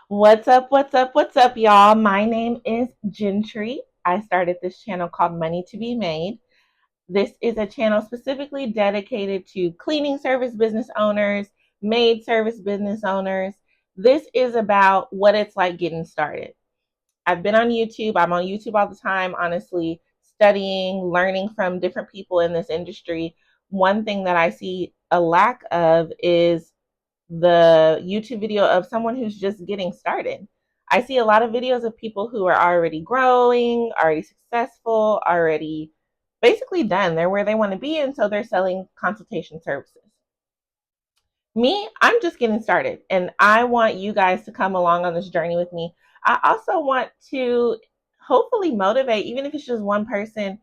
What's up? What's up? What's up, y'all? My name is Gentry. I started this channel called Money to Be Made. This is a channel specifically dedicated to cleaning service business owners, maid service business owners. This is about what it's like getting started. I've been on YouTube. I'm on YouTube all the time, honestly, studying, learning from different people in this industry. One thing that I see a lack of is the YouTube video of someone who's just getting started. I see a lot of videos of people who are already growing, already successful, already basically done. They're where they want to be, and so they're selling consultation services. Me, I'm just getting started, and I want you guys to come along on this journey with me. I also want to hopefully motivate, even if it's just one person,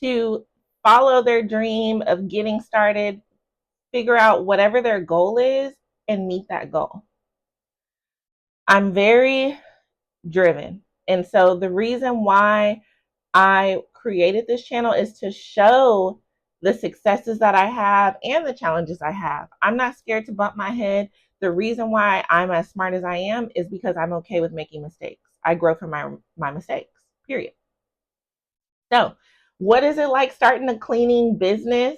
to follow their dream of getting started, figure out whatever their goal is, and meet that goal. I'm very driven. And so the reason why I created this channel is to show the successes that I have and the challenges I have. I'm not scared to bump my head. The reason why I'm as smart as I am is because I'm okay with making mistakes. I grow from my mistakes, period. So, what is it like starting a cleaning business?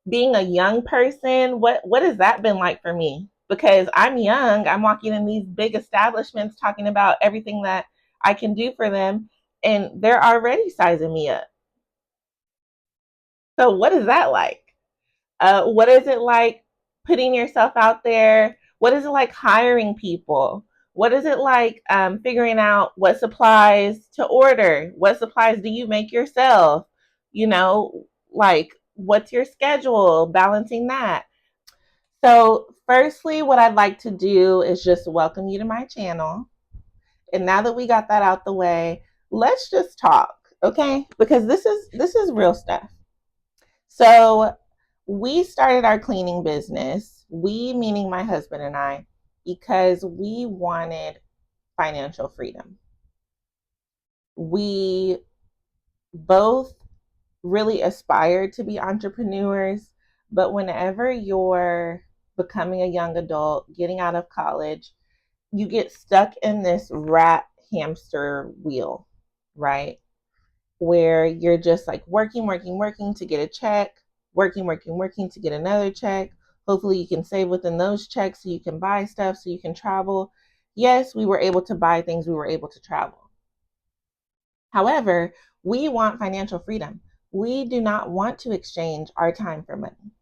Being a young person, what has that been like for me? Because I'm young, I'm walking in these big establishments talking about everything that I can do for them, and they're already sizing me up. So, what is that like? What is it like putting yourself out there? What is it like hiring people? What is it like figuring out what supplies to order? What supplies do you make yourself? You know, like what's your schedule? Balancing that. So, firstly, what I'd like to do is just welcome you to my channel. And now that we got that out the way, let's just talk, okay? Because this is real stuff. So, we started our cleaning business, we meaning my husband and I, because we wanted financial freedom. We both really aspired to be entrepreneurs, but whenever you're becoming a young adult, getting out of college, you get stuck in this rat hamster wheel, right? Where you're just like working, working, working to get a check, working, working, working to get another check. Hopefully, you can save within those checks so you can buy stuff, so you can travel. Yes, we were able to buy things, we were able to travel. However, we want financial freedom. We do not want to exchange our time for money,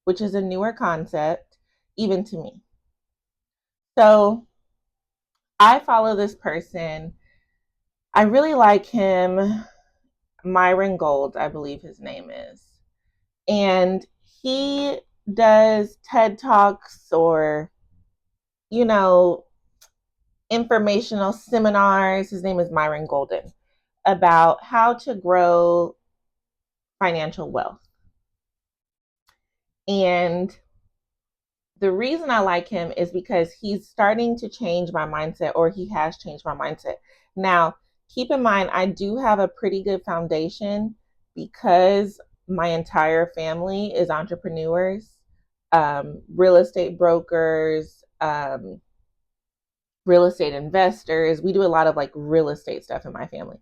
which is a newer concept, even to me. So I follow this person. I really like him. Myron Gold, I believe his name is. And he does TED Talks or, you know, informational seminars. His name is Myron Golden, about how to grow financial wealth. And the reason I like him is because he's starting to change my mindset, or he has changed my mindset. Now, keep in mind, I do have a pretty good foundation because my entire family is entrepreneurs, real estate brokers, real estate investors. We do a lot of like real estate stuff in my family,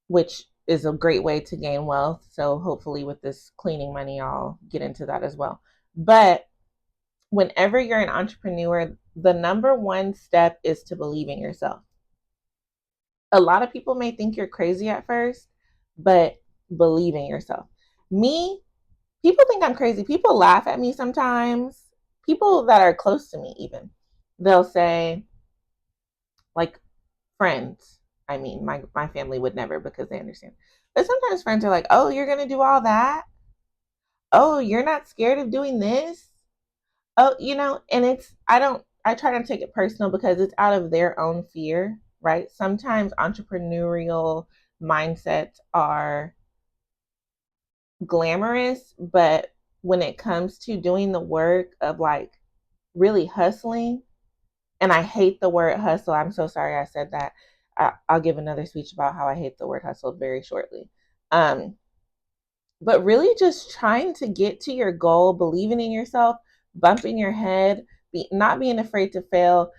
which is a great way to gain wealth. So hopefully with this cleaning money, I'll get into that as well. But whenever you're an entrepreneur, the number one step is to believe in yourself. A lot of people may think you're crazy at first, but believe in yourself. Me, people think I'm crazy. People laugh at me sometimes. People that are close to me, even, they'll say, like friends. I mean, my family would never because they understand. But sometimes friends are like, oh, you're going to do all that? Oh, you're not scared of doing this? Oh, and I try not to take it personal because it's out of their own fear, right? Sometimes entrepreneurial mindsets are glamorous, but when it comes to doing the work of like really hustling, and I hate the word hustle. I'm so sorry I said that. I'll give another speech about how I hate the word hustle very shortly. Um, but really just trying to get to your goal, believing in yourself, bumping your head, not being afraid to fail.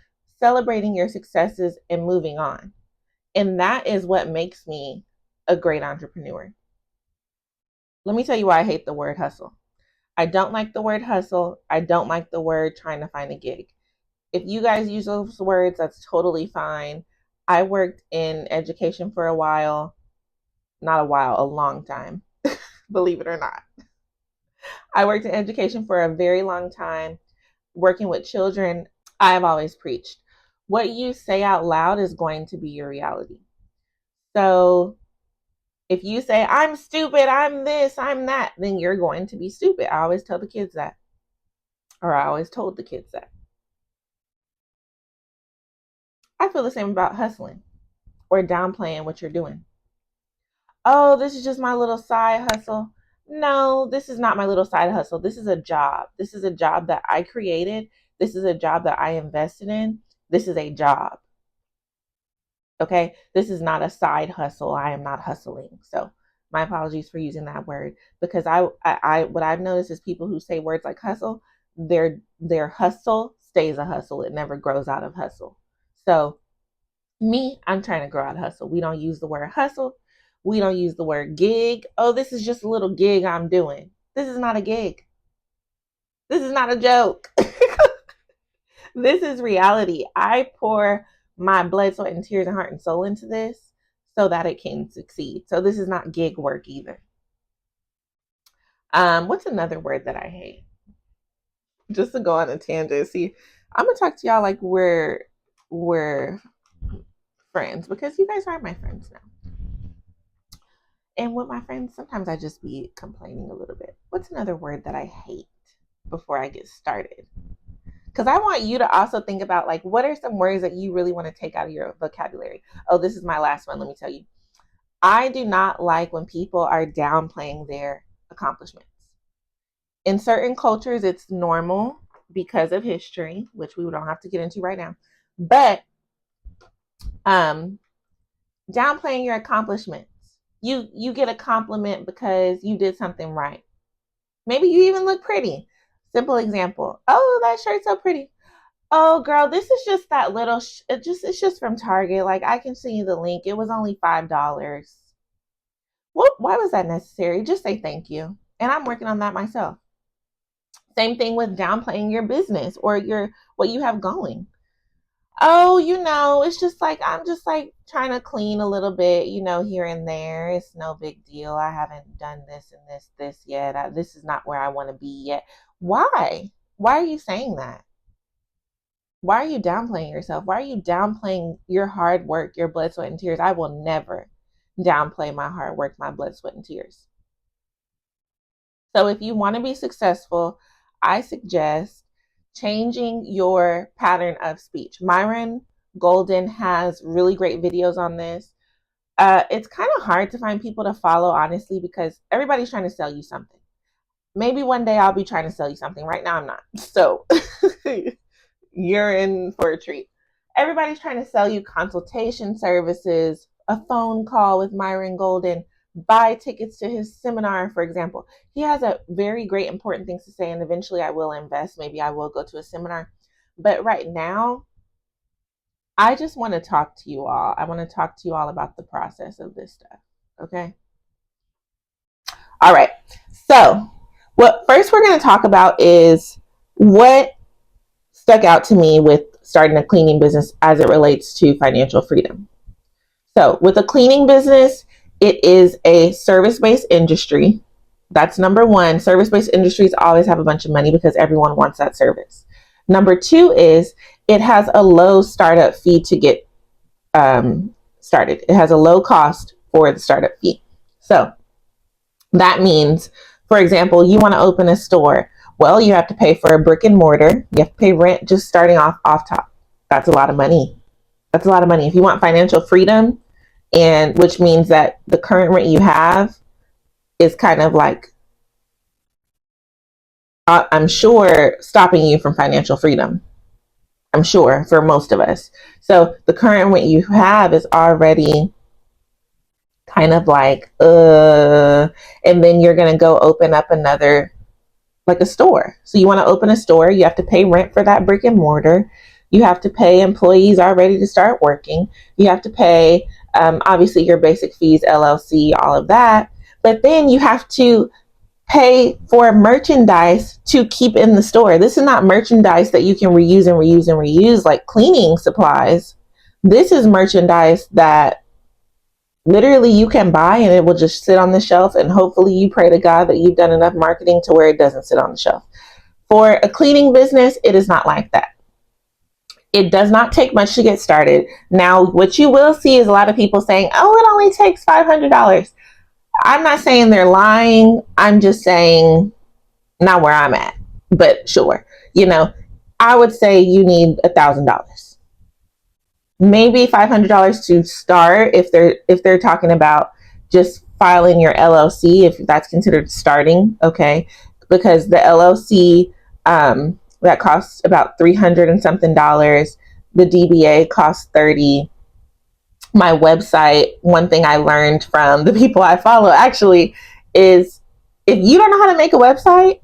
celebrating your successes and moving on. And that is what makes me a great entrepreneur. Let me tell you why I hate the word hustle. I don't like the word hustle. I don't like the word trying to find a gig. If you guys use those words, that's totally fine. I worked in education for a while. Not a while, a long time, believe it or not. I worked in education for a very long time, working with children. I've always preached, what you say out loud is going to be your reality. So if you say, I'm stupid, I'm this, I'm that, then you're going to be stupid. I always tell the kids that, or I always told the kids that. I feel the same about hustling or downplaying what you're doing. Oh, this is just my little side hustle. No, this is not my little side hustle. This is a job. This is a job that I created. This is a job that I invested in. This is a job. Okay, this is not a side hustle. I am not hustling. So my apologies for using that word, because I what I've noticed is people who say words like hustle, their hustle stays a hustle. It never grows out of hustle. So me, I'm trying to grow out of hustle. We don't use the word hustle. We don't use the word gig. Oh, this is just a little gig I'm doing. This is not a gig. This is not a joke. This is reality. I pour my blood, sweat, and tears and heart and soul into this so that it can succeed. So this is not gig work either. What's another word that I hate? Just to go on a tangent. See, I'm gonna talk to y'all like we're friends, because you guys are my friends now. And with my friends, sometimes I just be complaining a little bit. What's another word that I hate before I get started? Because I want you to also think about, like, what are some words that you really want to take out of your vocabulary? Oh, this is my last one. Let me tell you. I do not like when people are downplaying their accomplishments. In certain cultures, it's normal because of history, which we don't have to get into right now. But downplaying your accomplishments. You get a compliment because you did something right. Maybe you even look pretty. Simple example. Oh, that shirt's so pretty. Oh, girl, this is just that little. It's just from Target. Like, I can send you the link. It was only $5. Well, why was that necessary? Just say thank you. And I'm working on that myself. Same thing with downplaying your business or what you have going. Oh, it's just like, I'm just like trying to clean a little bit, here and there. It's no big deal. I haven't done this and this yet. This is not where I want to be yet. Why? Why are you saying that? Why are you downplaying yourself? Why are you downplaying your hard work, your blood, sweat, and tears? I will never downplay my hard work, my blood, sweat, and tears. So if you want to be successful, I suggest changing your pattern of speech. Myron Golden has really great videos on this. It's kind of hard to find people to follow, honestly, because everybody's trying to sell you something. Maybe one day I'll be trying to sell you something. Right now I'm not. So you're in for a treat. Everybody's trying to sell you consultation services, a phone call with Myron Golden, buy tickets to his seminar, for example. He has a very great important things to say, and eventually I will invest. Maybe I will go to a seminar. But right now, I just want to talk to you all. I want to talk to you all about the process of this stuff. Okay? All right. So, what first we're going to talk about is what stuck out to me with starting a cleaning business as it relates to financial freedom. So, with a cleaning business, it is a service-based industry. That's number one. Service-based industries always have a bunch of money because everyone wants that service. Number two is it has a low startup fee to get started. It has a low cost for the startup fee. So that means, for example, you want to open a store. Well, you have to pay for a brick and mortar. You have to pay rent just starting off top. That's a lot of money. That's a lot of money. If you want financial freedom, and which means that the current rent you have is kind of like, I'm sure, stopping you from financial freedom. I'm sure for most of us. So the current rent you have is already kind of like, and then you're going to go open up another, like a store. So you want to open a store, you have to pay rent for that brick and mortar. You have to pay employees already to start working. You have to pay, obviously, your basic fees, LLC, all of that. But then you have to pay for merchandise to keep in the store. This is not merchandise that you can reuse and reuse and reuse like cleaning supplies. This is merchandise that literally you can buy and it will just sit on the shelf, and hopefully you pray to God that you've done enough marketing to where it doesn't sit on the shelf. For a cleaning business, it is not like that. It does not take much to get started. Now, what you will see is a lot of people saying, oh, it only takes $500. I'm not saying they're lying. I'm just saying not where I'm at, but sure. I would say you need $1,000, maybe $500 to start if they're talking about just filing your LLC, if that's considered starting, okay? Because the LLC, that costs about $300 and something dollars. The DBA costs $30. My website, one thing I learned from the people I follow actually is, if you don't know how to make a website,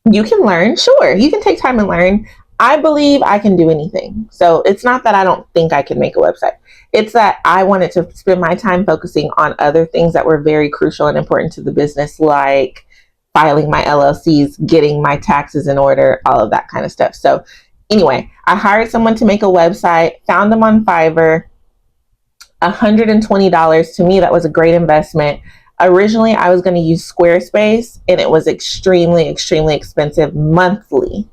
you can learn. Sure, you can take time and learn. I believe I can do anything. So it's not that I don't think I can make a website. It's that I wanted to spend my time focusing on other things that were very crucial and important to the business, like filing my LLCs, getting my taxes in order, all of that kind of stuff. So anyway, I hired someone to make a website, found them on Fiverr. $120. To me, that was a great investment. Originally, I was going to use Squarespace, and it was extremely, extremely expensive monthly.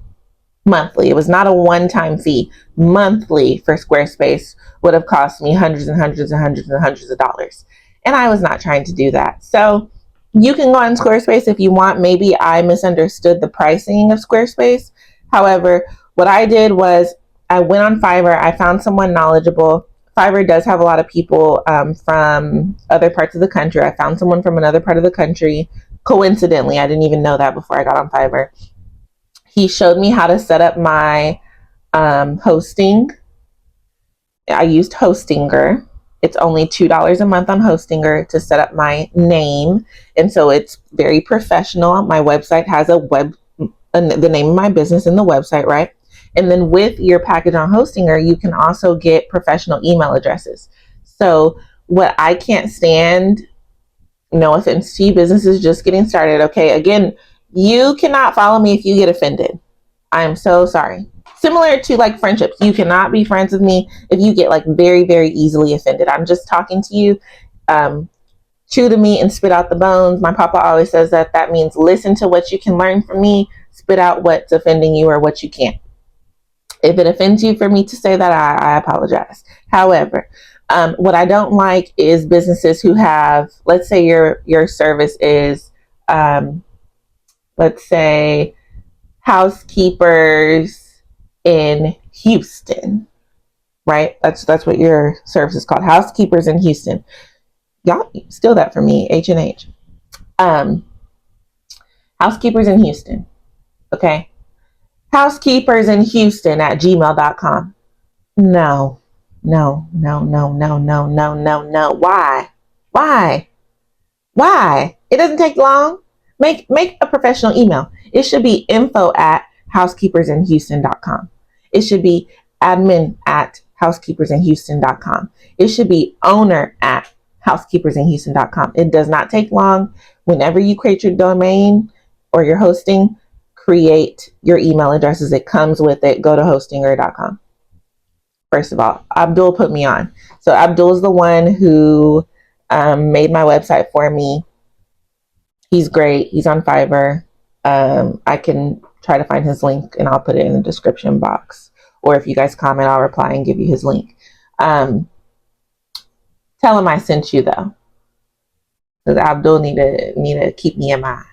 It was not a one-time fee. Monthly for Squarespace would have cost me hundreds and hundreds and hundreds and hundreds of dollars. And I was not trying to do that. So you can go on Squarespace if you want. Maybe I misunderstood the pricing of Squarespace. However, what I did was I went on Fiverr. I found someone knowledgeable. Fiverr does have a lot of people from other parts of the country. I found someone from another part of the country. Coincidentally, I didn't even know that before I got on Fiverr. He showed me how to set up my hosting. I used Hostinger. It's only $2 a month on Hostinger to set up my name. And so it's very professional. My website has the name of my business in the website, right? And then with your package on Hostinger, you can also get professional email addresses. So what I can't stand, no offense to you businesses just getting started, okay? Again, you cannot follow me if you get offended. I am so sorry. Similar to like friendships, you cannot be friends with me if you get like very, very easily offended. I'm just talking to you. Chew the meat and spit out the bones. My papa always says that means listen to what you can learn from me, spit out what's offending you or what you can't. If it offends you for me to say that, I apologize. However, what I don't like is businesses who have, let's say your service is, let's say, housekeepers in Houston, right? That's what your service is called, housekeepers in Houston. Y'all steal that from me, H&H. Housekeepers in Houston, okay? Housekeepers in Houston at gmail.com. No. Why? It doesn't take long. Make a professional email. It should be info@housekeepersinhouston.com. It should be admin@housekeepersinhouston.com. It should be owner@housekeepersinhouston.com. It does not take long. Whenever you create your domain or your hosting, create your email addresses. It comes with it. Go to hostinger.com. First of all, Abdul put me on. So Abdul is the one who made my website for me. He's great. He's on Fiverr. I can try to find his link and I'll put it in the description box. Or if you guys comment, I'll reply and give you his link. Tell him I sent you though, because Abdul need to keep me in mind.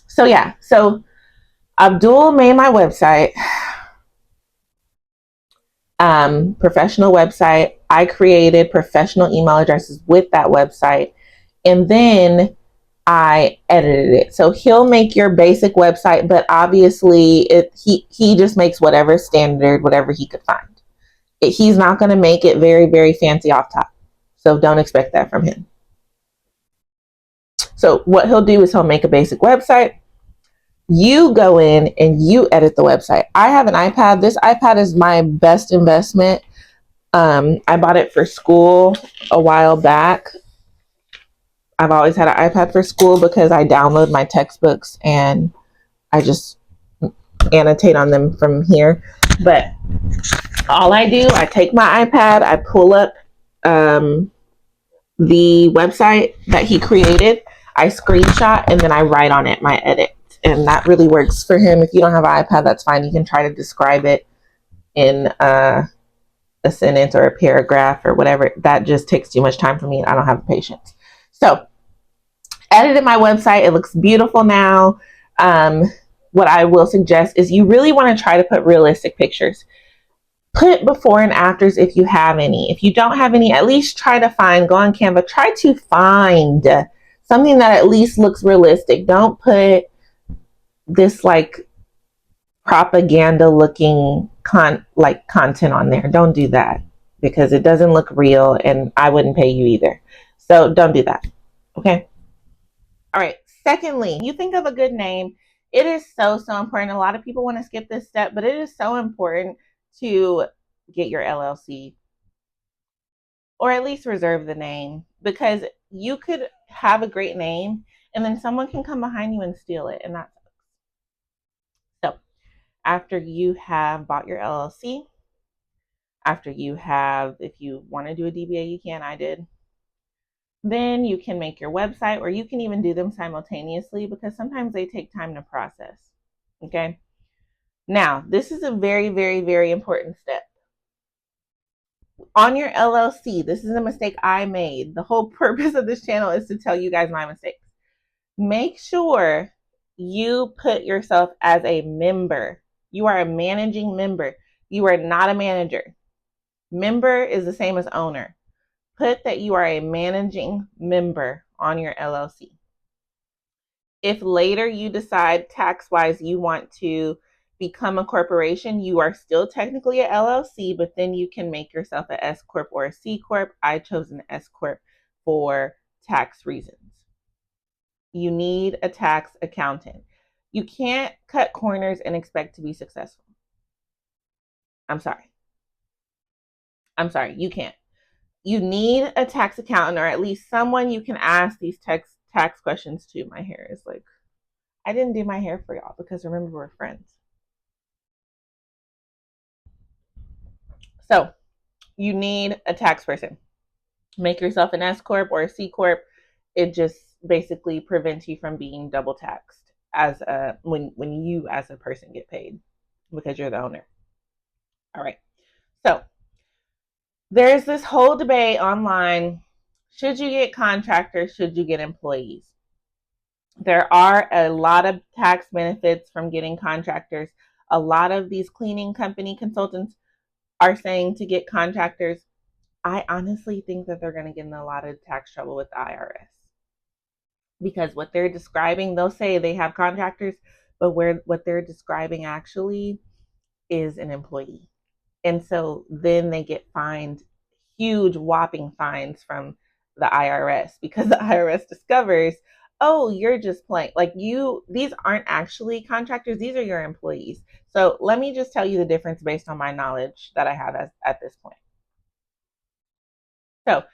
So yeah, so Abdul made my website, professional website. I created professional email addresses with that website, and then I edited it. So he'll make your basic website, but obviously he just makes whatever standard, whatever he could find. He's not going to make it very, very fancy off top. So don't expect that from him. So what he'll do is he'll make a basic website. You go in and you edit the website. I have an iPad. This iPad is my best investment. I bought it for school a while back. I've always had an iPad for school because I download my textbooks and I just annotate on them from here. But all I do, I take my iPad, I pull up the website that he created, I screenshot, and then I write on it my edit. And that really works for him. If you don't have an iPad, that's fine. You can try to describe it in a sentence or a paragraph or whatever. That just takes too much time for me. I don't have the patience. So, edited my website. It looks beautiful now. What I will suggest is you really want to try to put realistic pictures. Put before and afters if you have any. If you don't have any, at least try to find, go on Canva, try to find something that at least looks realistic. Don't put this like propaganda looking content on there. Don't do that because it doesn't look real and I wouldn't pay you either. So don't do that. Okay. All right. Secondly, you think of a good name. It is so important. A lot of people want to skip this step, but it is so important to get your LLC or at least reserve the name, because you could have a great name and then someone can come behind you and steal it. And that's so after you have bought your LLC, after you have, if you want to do a DBA, you can, I did. Then you can make your website, or you can even do them simultaneously because sometimes they take time to process. Okay. Now, this is a very, very, very important step. On your LLC, this is a mistake I made. The whole purpose of this channel is to tell you guys my mistakes. Make sure you put yourself as a member. You are a managing member. You are not a manager. Member is the same as owner. Put that you are a managing member on your LLC. If later you decide tax-wise you want to become a corporation, you are still technically a LLC, but then you can make yourself an S Corp or a C Corp. I chose an S Corp for tax reasons. You need a tax accountant. You can't cut corners and expect to be successful. I'm sorry. You can't. You need a tax accountant or at least someone you can ask these tax questions to. My hair is like, I didn't do my hair for y'all because remember, we're friends. So you need a tax person. Make yourself an S Corp or a C Corp. It just basically prevents you from being double taxed as when you as a person get paid because you're the owner. All right. So there's this whole debate online. Should you get contractors? Should you get employees? There are a lot of tax benefits from getting contractors. A lot of these cleaning company consultants are saying to get contractors. I honestly think that they're going to get in a lot of tax trouble with the IRS because what they're describing, they'll say they have contractors, but what they're describing actually is an employee. And so then they get fined huge whopping fines from the IRS because the IRS discovers, oh, you're just playing. Like these aren't actually contractors, these are your employees. So let me just tell you the difference based on my knowledge that I have at this point. So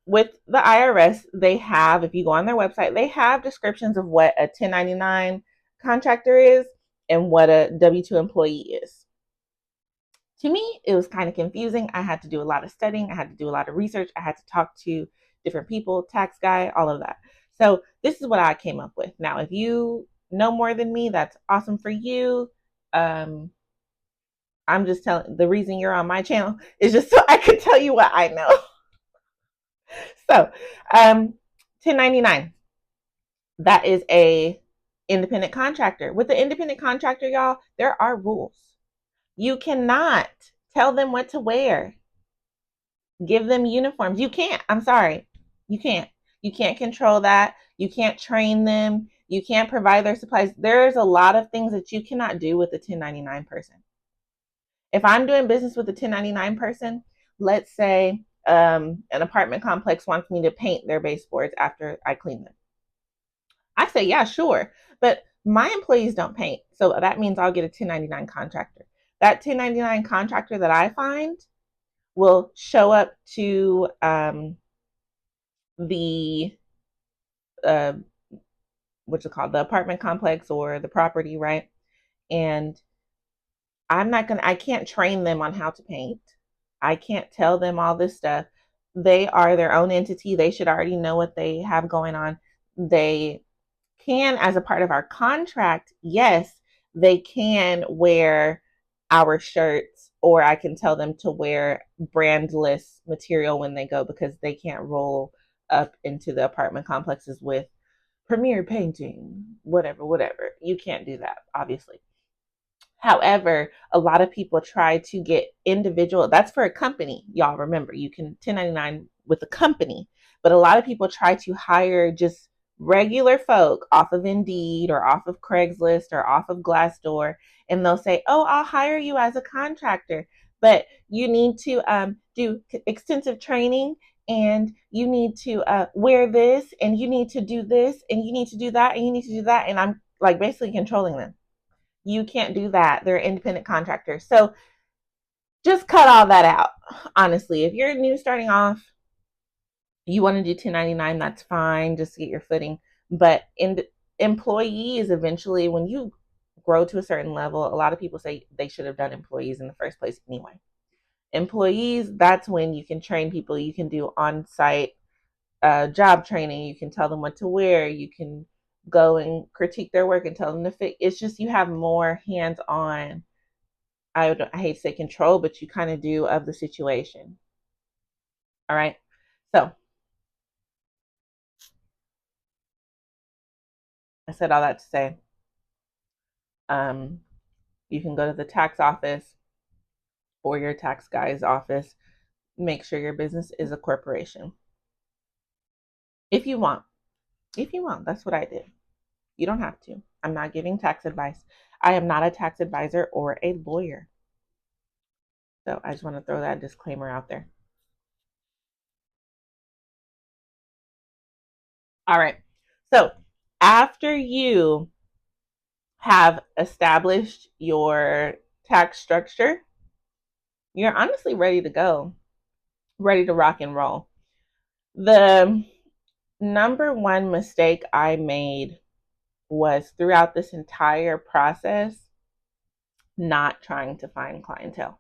with the IRS, they have, if you go on their website, they have descriptions of what a 1099 contractor is and what a W-2 employee is. To me, it was kind of confusing. I had to do a lot of studying. I had to do a lot of research. I had to talk to different people, tax guy, all of that. So this is what I came up with. Now, if you know more than me, that's awesome for you. I'm just telling, the reason you're on my channel is just so I could tell you what I know. So 1099, that is a independent contractor. With the independent contractor, y'all, there are rules. You cannot tell them what to wear. Give them uniforms. You can't. I'm sorry. You can't. You can't control that. You can't train them. You can't provide their supplies. There's a lot of things that you cannot do with a 1099 person. If I'm doing business with a 1099 person, let's say an apartment complex wants me to paint their baseboards after I clean them. I say, yeah, sure. But My employees don't paint. So that means I'll get a 1099 contractor. That 1099 contractor that I find will show up to the uh, what's it called, the apartment complex or the property, right? And I can't train them on how to paint. I can't tell them all this stuff. They are their own entity. They should already know what they have going on. They can, as a part of our contract, yes, they can wear our shirts, or I can tell them to wear brandless material when they go because they can't roll up into the apartment complexes with premier painting, whatever, whatever. You can't do that, obviously. However, a lot of people try to get individual, that's for a company. Y'all remember, you can 1099 with a company, but a lot of people try to hire just regular folk off of Indeed or off of Craigslist or off of Glassdoor, and they'll say, "Oh, I'll hire you as a contractor, but you need to do extensive training, and you need to wear this, and you need to do this, and you need to do that, and you need to do that." And I'm like basically controlling them. You can't do that. They're independent contractors. So just cut all that out. Honestly, if you're new starting off, you want to do 1099, that's fine. Just get your footing. But in employees, eventually, when you grow to a certain level, a lot of people say they should have done employees in the first place anyway. Employees, that's when you can train people. You can do on site job training. You can tell them what to wear. You can go and critique their work and tell them to fix. It's just you have more hands on. I hate to say control, but you kind of do of the situation. All right. So I said all that to say, um, you can go to the tax office or your tax guy's office. Make sure your business is a corporation. If you want, if you want, that's what I did. You don't have to. I'm not giving tax advice. I am not a tax advisor or a lawyer. So I just want to throw that disclaimer out there. All right. So after you have established your tax structure, you're honestly ready to go, ready to rock and roll. The number one mistake I made was throughout this entire process not trying to find clientele.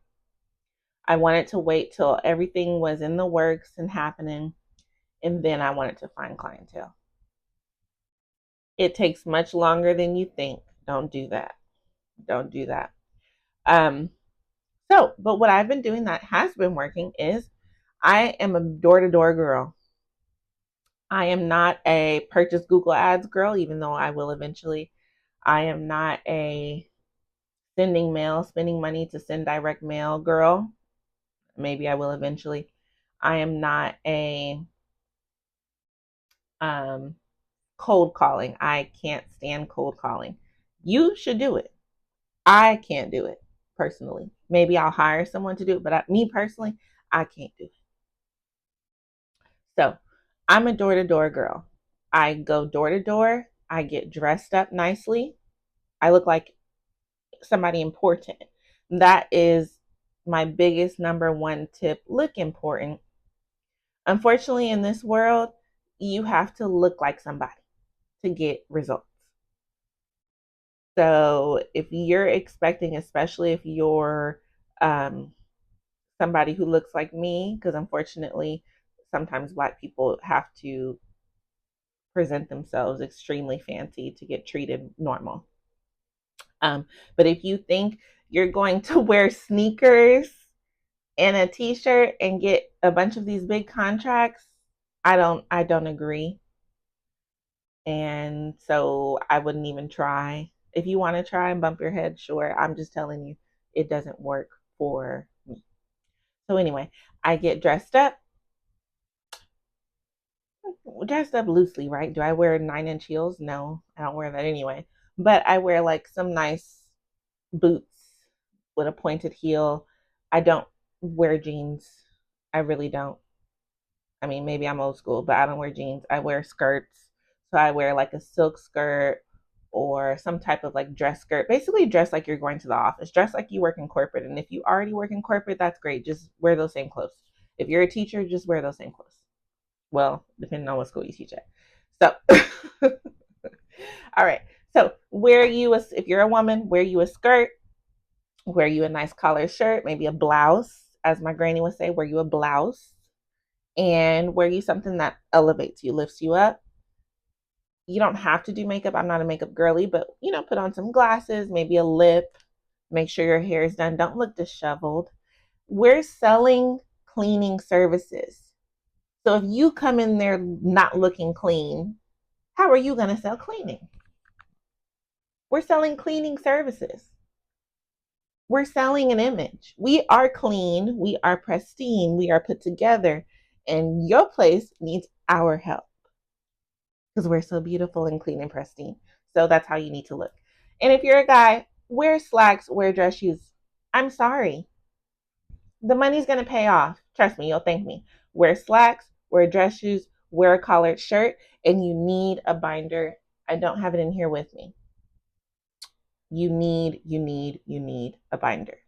I wanted to wait till everything was in the works and happening, and then I wanted to find clientele. It takes much longer than you think. Don't do that. Don't do that. Um, but what I've been doing that has been working is I am a door to door girl. I am not a purchase Google Ads girl, even though I will eventually. I am not a sending mail, spending money to send direct mail girl. Maybe I will eventually. I am not a um, cold calling. I can't stand cold calling. You should do it. I can't do it personally. Maybe I'll hire someone to do it, but me personally, I can't do it. So I'm a door to door girl. I go door to door. I get dressed up nicely. I look like somebody important. That is my biggest number one tip. Look important. Unfortunately, in this world, you have to look like somebody to get results. So if you're expecting, especially if you're somebody who looks like me, because unfortunately, sometimes Black people have to present themselves extremely fancy to get treated normal. But if you think you're going to wear sneakers and a t-shirt and get a bunch of these big contracts, I don't agree. And so I wouldn't even try. If you want to try and bump your head, sure. I'm just telling you, it doesn't work for me. So anyway, I get dressed up loosely, right? Do I wear 9-inch heels? No, I don't wear that anyway. But I wear like some nice boots with a pointed heel. I don't wear jeans. I really don't. I mean, maybe I'm old school, but I don't wear jeans. I wear skirts. So I wear like a silk skirt or some type of like dress skirt. Basically, dress like you're going to the office, dress like you work in corporate. And if you already work in corporate, that's great. Just wear those same clothes. If you're a teacher, just wear those same clothes. Well, depending on what school you teach at. So, all right. So, wear you a, if you're a woman, wear you a skirt, wear you a nice collared shirt, maybe a blouse, as my granny would say, wear you a blouse, and wear you something that elevates you, lifts you up. You don't have to do makeup. I'm not a makeup girly, but put on some glasses, maybe a lip, make sure your hair is done. Don't look disheveled. We're selling cleaning services. So if you come in there not looking clean, how are you going to sell cleaning? We're selling cleaning services. We're selling an image. We are clean, we are pristine, we are put together, and your place needs our help because we're so beautiful and clean and pristine. So that's how you need to look. And if you're a guy, wear slacks, wear dress shoes. I'm sorry. The money's going to pay off. Trust me, you'll thank me. Wear slacks, wear dress shoes, wear a collared shirt, and you need a binder. I don't have it in here with me. You need a binder.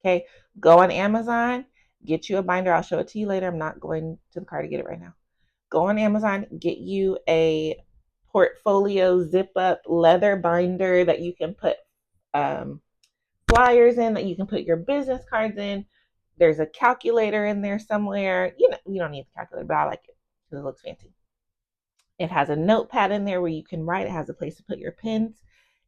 Okay, go on Amazon, get you a binder. I'll show it to you later. I'm not going to the car to get it right now. Go on Amazon, get you a portfolio zip up leather binder that you can put flyers in, that you can put your business cards in. There's a calculator in there somewhere. You don't need the calculator, but I like it because it looks fancy. It has a notepad in there where you can write. It has a place to put your pens.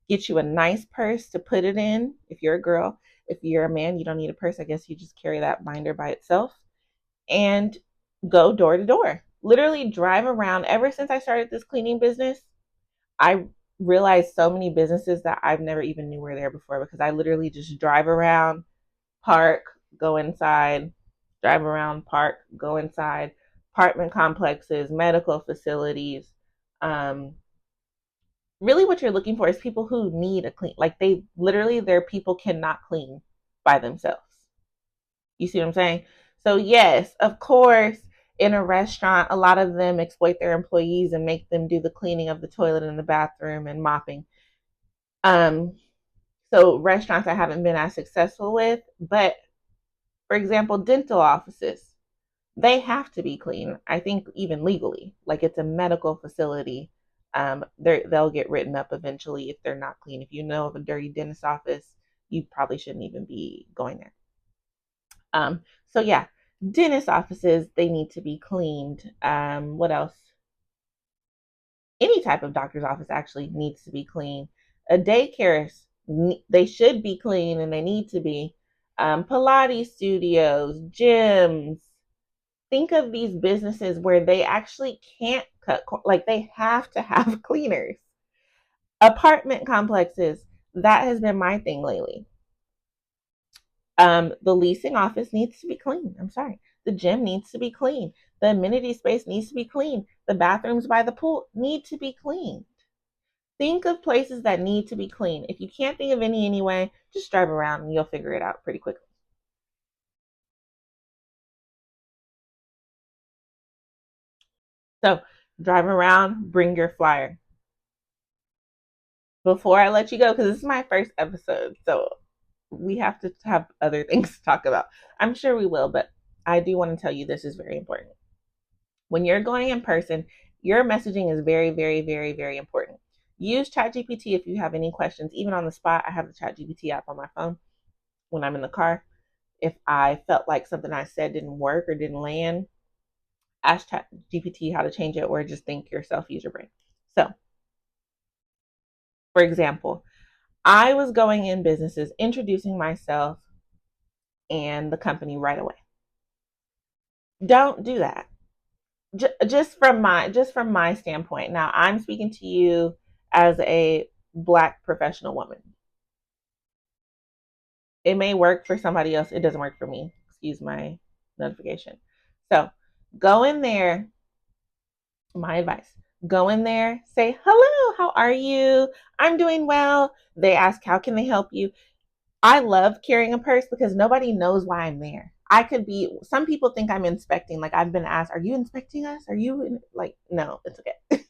Get you a nice purse to put it in if you're a girl. If you're a man, you don't need a purse. I guess you just carry that binder by itself and go door to door. Literally drive around. Ever since I started this cleaning business, I realized so many businesses that I've never even knew were there before because I literally just drive around, park, go inside, drive around, park, go inside, apartment complexes, medical facilities. Really what you're looking for is people who need a clean, like they literally, their people cannot clean by themselves. You see what I'm saying? So yes, of course, in a restaurant, a lot of them exploit their employees and make them do the cleaning of the toilet and the bathroom and mopping. Um, so restaurants I haven't been as successful with, but for example, dental offices, they have to be clean. I think even legally, like it's a medical facility. They'll get written up eventually if they're not clean. If you know of a dirty dentist office, you probably shouldn't even be going there. So yeah, dentist offices, they need to be cleaned. What else? Any type of doctor's office actually needs to be clean. A daycare, they should be clean and they need to be. Pilates studios, gyms. Think of these businesses where they actually can't cut, like they have to have cleaners. Apartment complexes, that has been my thing lately. The leasing office needs to be clean. I'm sorry. The gym needs to be clean. The amenity space needs to be clean. The bathrooms by the pool need to be cleaned. Think of places that need to be clean. If you can't think of any anyway, just drive around and you'll figure it out pretty quickly. So drive around, bring your flyer. Before I let you go, because this is my first episode, so we have to have other things to talk about. I'm sure we will, but I do want to tell you this is very important. When you're going in person, your messaging is very, very, very, very important. Use ChatGPT if you have any questions. Even on the spot, I have the ChatGPT app on my phone when I'm in the car. If I felt like something I said didn't work or didn't land, ask ChatGPT how to change it or just think yourself, use your brain. So, for example, I was going in businesses, introducing myself and the company right away. Don't do that. Just from my standpoint. Now, I'm speaking to you as a Black professional woman. It may work for somebody else. It doesn't work for me. Excuse my notification. So, go in there. My advice: go in there, say hello. How are you? I'm doing well. They ask, how can they help you? I love carrying a purse because nobody knows why I'm there. I could be, some people think I'm inspecting. Like I've been asked, are you inspecting us? Are you like, no, it's okay.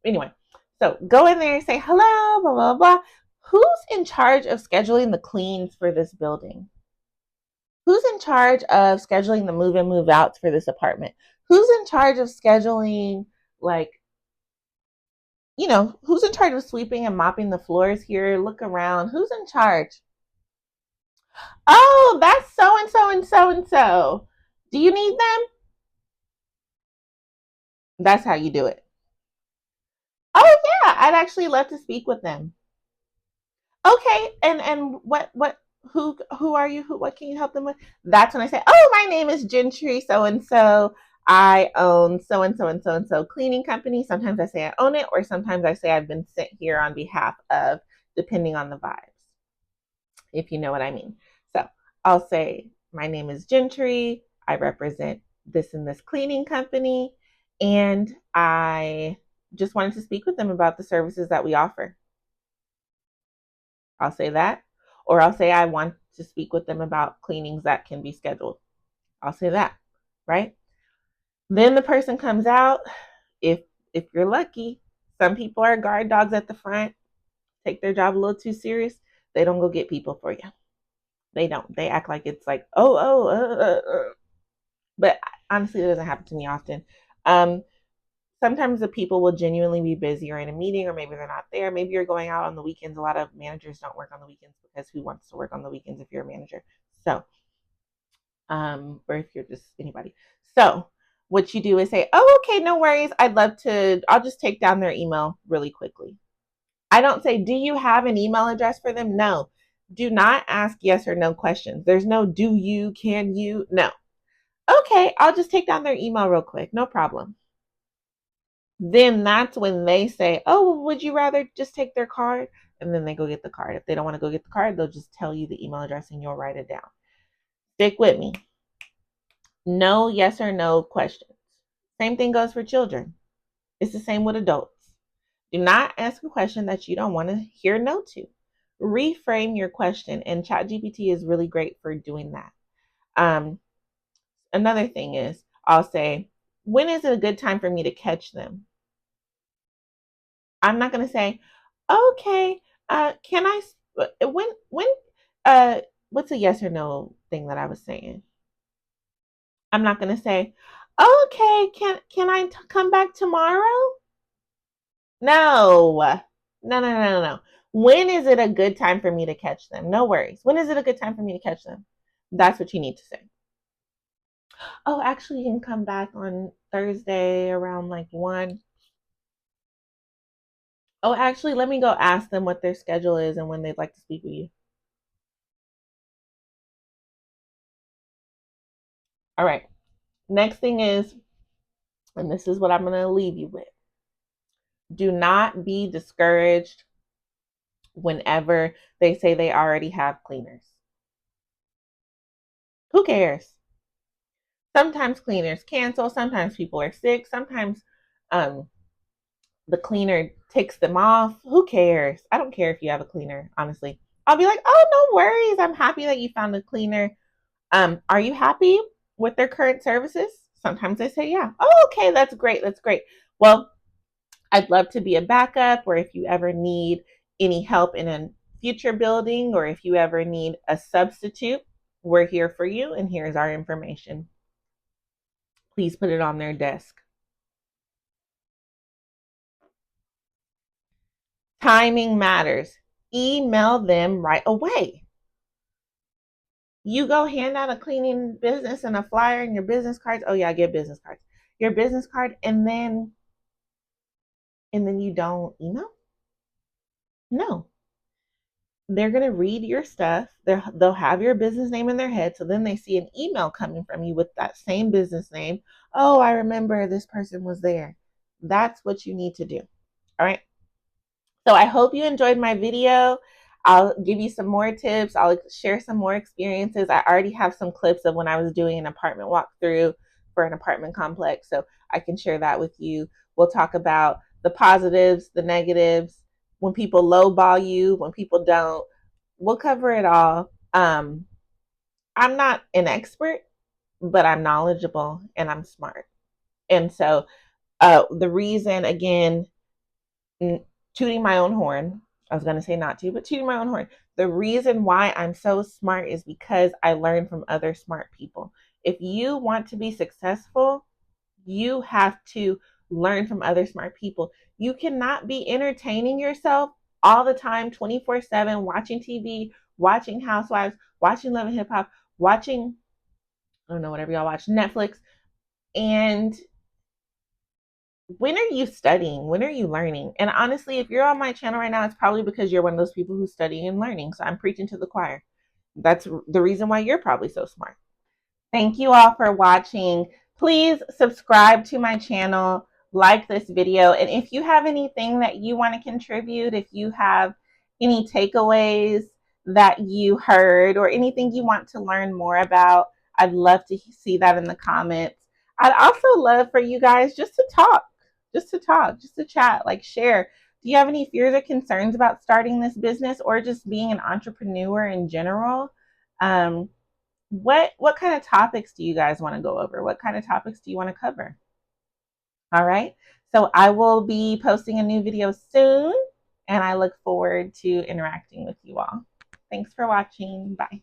Anyway, So go in there and say, hello, blah, blah, blah. Who's in charge of scheduling the cleans for this building? Who's in charge of scheduling the move in, move outs for this apartment? Who's in charge of scheduling, like, who's in charge of sweeping and mopping the floors here? Look around. Who's in charge? Oh, that's so and so and so and so. Do you need them? That's how you do it. Oh yeah, I'd actually love to speak with them. Okay, and what who are you? What can you help them with? That's when I say, oh, my name is Gentry so and so. I own so and so and so and so cleaning company. Sometimes I say I own it, or sometimes I say I've been sent here on behalf of, depending on the vibes, if you know what I mean. So I'll say, my name is Gentry. I represent this and this cleaning company, and I just wanted to speak with them about the services that we offer. I'll say that. Or I'll say I want to speak with them about cleanings that can be scheduled. I'll say that, right? Then the person comes out. If if you're lucky, some people are guard dogs at the front, take their job a little too serious. They don't go get people for you. They don't. They act like it's like, but honestly, it doesn't happen to me often. Um, Sometimes the people will genuinely be busy or in a meeting, or maybe they're not there. Maybe you're going out on the weekends. A lot of managers don't work on the weekends because who wants to work on the weekends if you're a manager? So, or if you're just anybody. So, what you do is say, oh, okay, no worries. I'll just take down their email really quickly. I don't say, do you have an email address for them? No. Do not ask yes or no questions. There's no do you, can you? No. Okay, I'll just take down their email real quick. No problem. Then that's when they say, oh, would you rather just take their card? And then they go get the card. If they don't want to go get the card, they'll just tell you the email address and you'll write it down. Stick with me. No yes or no questions. Same thing goes for children. It's the same with adults. Do not ask a question that you don't want to hear no to. Reframe your question, and ChatGPT is really great for doing that. Another thing is, I'll say, when is it a good time for me to catch them? I'm not going to say, okay, can I, when, what's a yes or no thing that I was saying? I'm not going to say, okay, can I come back tomorrow? No, no. When is it a good time for me to catch them? No worries. When is it a good time for me to catch them? That's what you need to say. Oh, actually, you can come back on Thursday around like 1. Oh, actually, let me go ask them what their schedule is and when they'd like to speak with you. All right. Next thing is, and this is what I'm going to leave you with, do not be discouraged whenever they say they already have cleaners. Who cares? Sometimes cleaners cancel, sometimes people are sick, sometimes um, the cleaner takes them off. Who cares? I don't care if you have a cleaner, honestly. I'll be like, oh, no worries. I'm happy that you found a cleaner. Are you happy with their current services? Sometimes they say, yeah. Oh, okay, that's great. That's great. Well, I'd love to be a backup, or if you ever need any help in a future building, or if you ever need a substitute, we're here for you, and here's our information. Please put it on their desk. Timing matters. Email them right away. You go hand out a cleaning business and a flyer and your business cards. Oh yeah, get business cards. Your business card, and then you don't email? No. They're going to read your stuff. They'll have your business name in their head. So then they see an email coming from you with that same business name. Oh, I remember this person was there. That's what you need to do. All right. So I hope you enjoyed my video. I'll give you some more tips. I'll share some more experiences. I already have some clips of when I was doing an apartment walkthrough for an apartment complex. So I can share that with you. We'll talk about the positives, the negatives, when people lowball you, when people don't. We'll cover it all. I'm not an expert, but I'm knowledgeable and I'm smart. And so the reason, again, tooting my own horn. I was going to say not to, but tooting my own horn. The reason why I'm so smart is because I learned from other smart people. If you want to be successful, you have to learn from other smart people. You cannot be entertaining yourself all the time, 24/7, watching TV, watching Housewives, watching Love and Hip Hop, watching, I don't know, whatever y'all watch, Netflix. And when are you studying? When are you learning? And honestly, if you're on my channel right now, it's probably because you're one of those people who's studying and learning. So I'm preaching to the choir. That's the reason why you're probably so smart. Thank you all for watching. Please subscribe to my channel, like this video, and if you have anything that you want to contribute, if you have any takeaways that you heard or anything you want to learn more about, I'd love to see that in the comments. I'd also love for you guys just to talk, just to chat, like share. Do you have any fears or concerns about starting this business or just being an entrepreneur in general? What kind of topics do you guys want to go over? What kind of topics do you want to cover? All right. So I will be posting a new video soon, and I look forward to interacting with you all. Thanks for watching. Bye.